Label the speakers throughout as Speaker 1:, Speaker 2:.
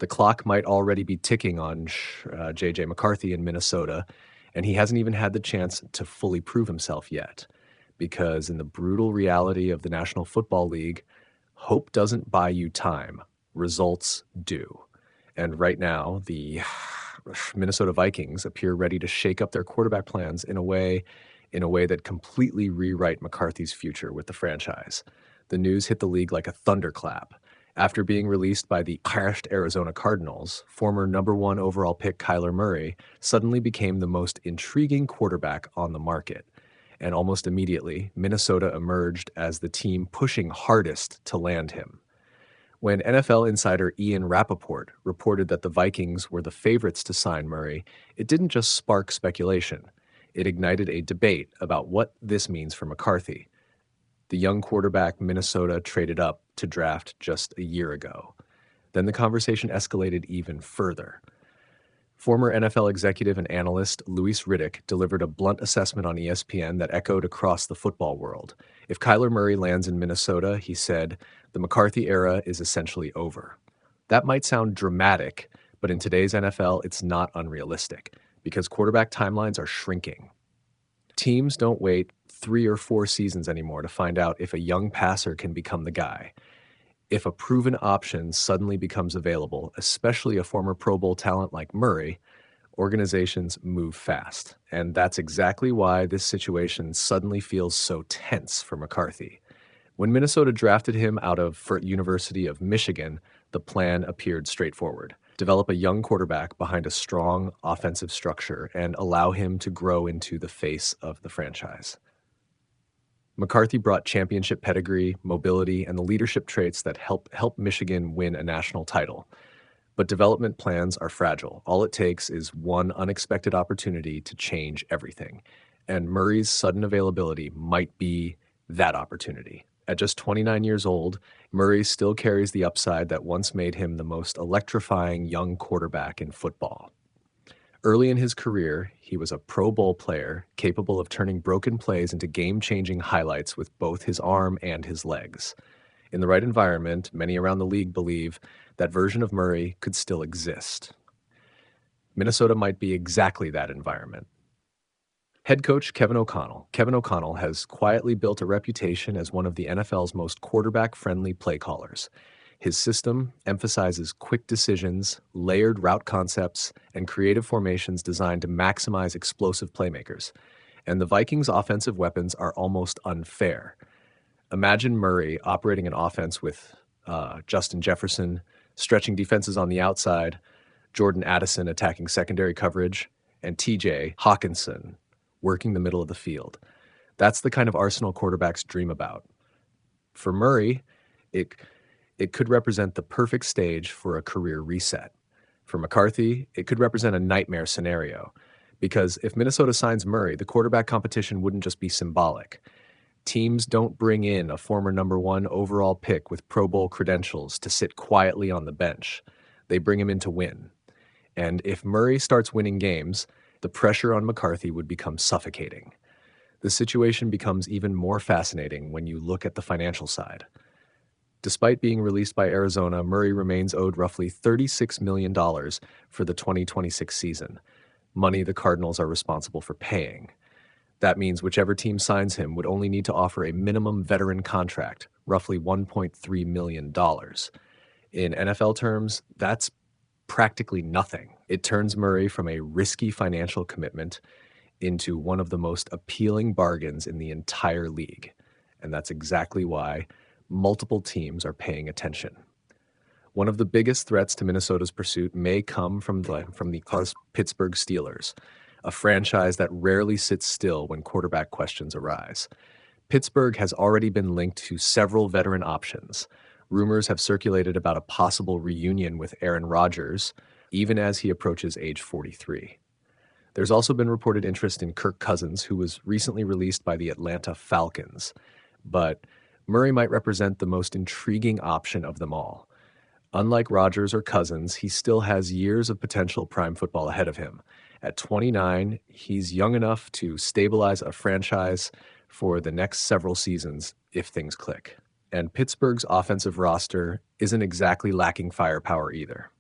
Speaker 1: The clock might already be ticking on J.J. McCarthy in Minnesota, and he hasn't even had the chance to fully prove himself yet. Because in the brutal reality of the National Football League, hope doesn't buy you time, results do. And right now, the Minnesota Vikings appear ready to shake up their quarterback plans in a way that completely rewrite McCarthy's future with the franchise. The news hit the league like a thunderclap. After being released by the crashed Arizona Cardinals, former number one overall pick Kyler Murray suddenly became the most intriguing quarterback on the market. And almost immediately, Minnesota emerged as the team pushing hardest to land him. When NFL insider Ian Rapoport reported that the Vikings were the favorites to sign Murray, it didn't just spark speculation. It ignited a debate about what this means for McCarthy, the young quarterback Minnesota traded up to draft just a year ago. Then the conversation escalated even further. Former NFL executive and analyst Louis Riddick delivered a blunt assessment on ESPN that echoed across the football world. If Kyler Murray lands in Minnesota, he said, the McCarthy era is essentially over. That might sound dramatic, but in today's NFL, it's not unrealistic because quarterback timelines are shrinking. Teams don't wait 3 or 4 seasons anymore to find out if a young passer can become the guy. If a proven option suddenly becomes available, especially a former Pro Bowl talent like Murray, organizations move fast. And that's exactly why this situation suddenly feels so tense for McCarthy. When Minnesota drafted him out of University of Michigan, the plan appeared straightforward. Develop a young quarterback behind a strong offensive structure and allow him to grow into the face of the franchise. McCarthy brought championship pedigree, mobility, and the leadership traits that help Michigan win a national title. But development plans are fragile. All it takes is one unexpected opportunity to change everything. And Murray's sudden availability might be that opportunity. At just 29 years old, Murray still carries the upside that once made him the most electrifying young quarterback in football. Early in his career, he was a Pro Bowl player capable of turning broken plays into game-changing highlights with both his arm and his legs. In the right environment, many around the league believe that version of Murray could still exist. Minnesota might be exactly that environment. Head coach Kevin O'Connell. Kevin O'Connell has quietly built a reputation as one of the NFL's most quarterback-friendly play callers. His system emphasizes quick decisions, layered route concepts, and creative formations designed to maximize explosive playmakers. And the Vikings' offensive weapons are almost unfair. Imagine Murray operating an offense with Justin Jefferson, stretching defenses on the outside, Jordan Addison attacking secondary coverage, and TJ Hawkinson working the middle of the field. That's the kind of arsenal quarterbacks dream about. For Murray, it could represent the perfect stage for a career reset. For McCarthy, it could represent a nightmare scenario. Because if Minnesota signs Murray, the quarterback competition wouldn't just be symbolic. Teams don't bring in a former number one overall pick with Pro Bowl credentials to sit quietly on the bench. They bring him in to win. And if Murray starts winning games, the pressure on McCarthy would become suffocating. The situation becomes even more fascinating when you look at the financial side. Despite being released by Arizona, Murray remains owed roughly $36 million for the 2026 season, money the Cardinals are responsible for paying. That means whichever team signs him would only need to offer a minimum veteran contract, roughly $1.3 million. In NFL terms, that's practically nothing. It turns Murray from a risky financial commitment into one of the most appealing bargains in the entire league. And that's exactly why multiple teams are paying attention. One of the biggest threats to Minnesota's pursuit may come from the Pittsburgh Steelers, a franchise that rarely sits still when quarterback questions arise. Pittsburgh has already been linked to several veteran options. Rumors have circulated about a possible reunion with Aaron Rodgers, even as he approaches age 43. There's also been reported interest in Kirk Cousins, who was recently released by the Atlanta Falcons. But Murray might represent the most intriguing option of them all. Unlike Rodgers or Cousins, he still has years of potential prime football ahead of him. At 29, he's young enough to stabilize a franchise for the next several seasons if things click. And Pittsburgh's offensive roster isn't exactly lacking firepower either.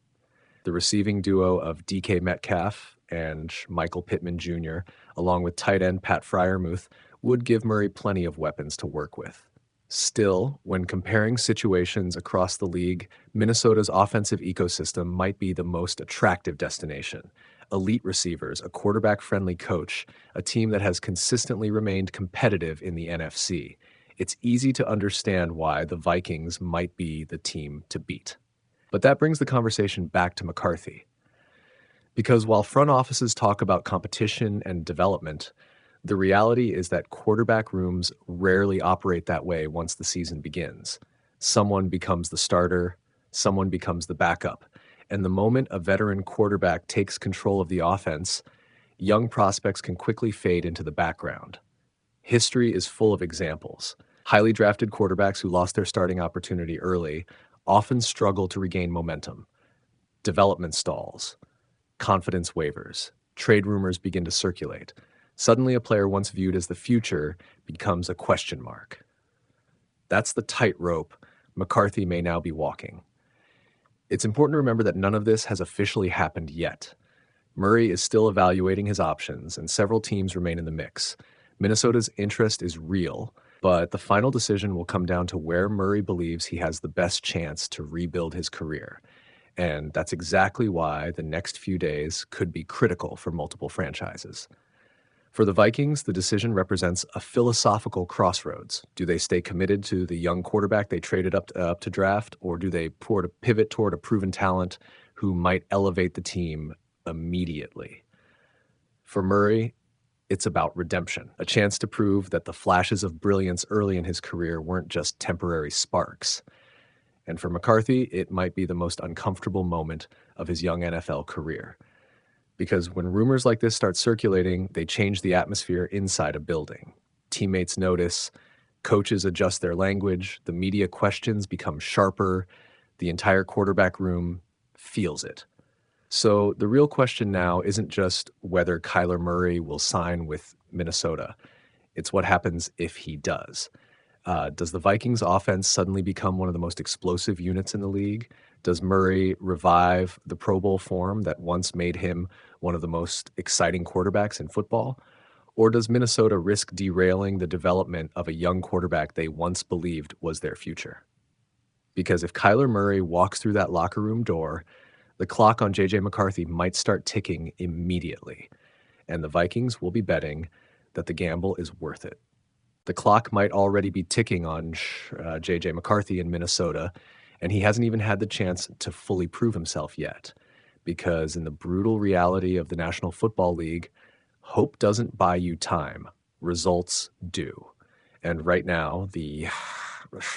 Speaker 1: The receiving duo of DK Metcalf and Michael Pittman Jr., along with tight end Pat Freiermuth, would give Murray plenty of weapons to work with. Still, when comparing situations across the league, Minnesota's offensive ecosystem might be the most attractive destination. Elite receivers, a quarterback-friendly coach, a team that has consistently remained competitive in the NFC. It's easy to understand why the Vikings might be the team to beat. But that brings the conversation back to McCarthy. Because while front offices talk about competition and development, the reality is that quarterback rooms rarely operate that way once the season begins. Someone becomes the starter, someone becomes the backup, and the moment a veteran quarterback takes control of the offense, young prospects can quickly fade into the background. History is full of examples. Highly drafted quarterbacks who lost their starting opportunity early often struggle to regain momentum. Development stalls, confidence wavers, trade rumors begin to circulate. Suddenly, a player once viewed as the future becomes a question mark. That's the tightrope McCarthy may now be walking. It's important to remember that none of this has officially happened yet. Murray is still evaluating his options, and several teams remain in the mix. Minnesota's interest is real, but the final decision will come down to where Murray believes he has the best chance to rebuild his career. And that's exactly why the next few days could be critical for multiple franchises. For the Vikings, the decision represents a philosophical crossroads. Do they stay committed to the young quarterback they traded up to draft, or do they pivot toward a proven talent who might elevate the team immediately? For Murray, it's about redemption, a chance to prove that the flashes of brilliance early in his career weren't just temporary sparks. And for McCarthy, it might be the most uncomfortable moment of his young NFL career. Because when rumors like this start circulating, they change the atmosphere inside a building. Teammates notice, coaches adjust their language, the media questions become sharper, the entire quarterback room feels it. So the real question now isn't just whether Kyler Murray will sign with Minnesota. It's what happens if he does. Does the Vikings offense suddenly become one of the most explosive units in the league? Does Murray revive the Pro Bowl form that once made him one of the most exciting quarterbacks in football? Or does Minnesota risk derailing the development of a young quarterback they once believed was their future? Because if Kyler Murray walks through that locker room door, the clock on J.J. McCarthy might start ticking immediately, and the Vikings will be betting that the gamble is worth it. The clock might already be ticking on J.J. McCarthy in Minnesota, and he hasn't even had the chance to fully prove himself yet. Because in the brutal reality of the National Football League, hope doesn't buy you time. Results do. And right now, the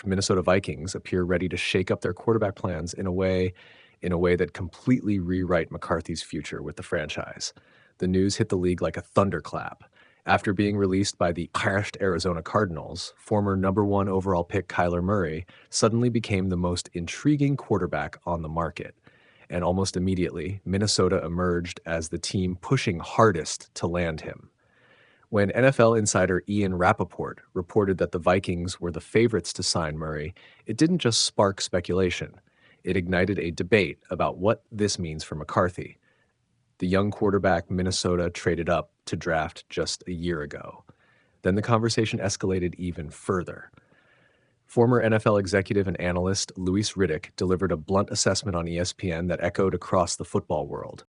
Speaker 1: Minnesota Vikings appear ready to shake up their quarterback plans in a way that completely rewrite McCarthy's future with the franchise. The news hit the league like a thunderclap. After being released by the crashed Arizona Cardinals, former number 1 overall pick Kyler Murray suddenly became the most intriguing quarterback on the market. And almost immediately, Minnesota emerged as the team pushing hardest to land him. When NFL insider Ian Rapoport reported that the Vikings were the favorites to sign Murray, it didn't just spark speculation. It ignited a debate about what this means for McCarthy, the young quarterback Minnesota traded up to draft just a year ago. Then the conversation escalated even further. Former NFL executive and analyst Louis Riddick delivered a blunt assessment on ESPN that echoed across the football world.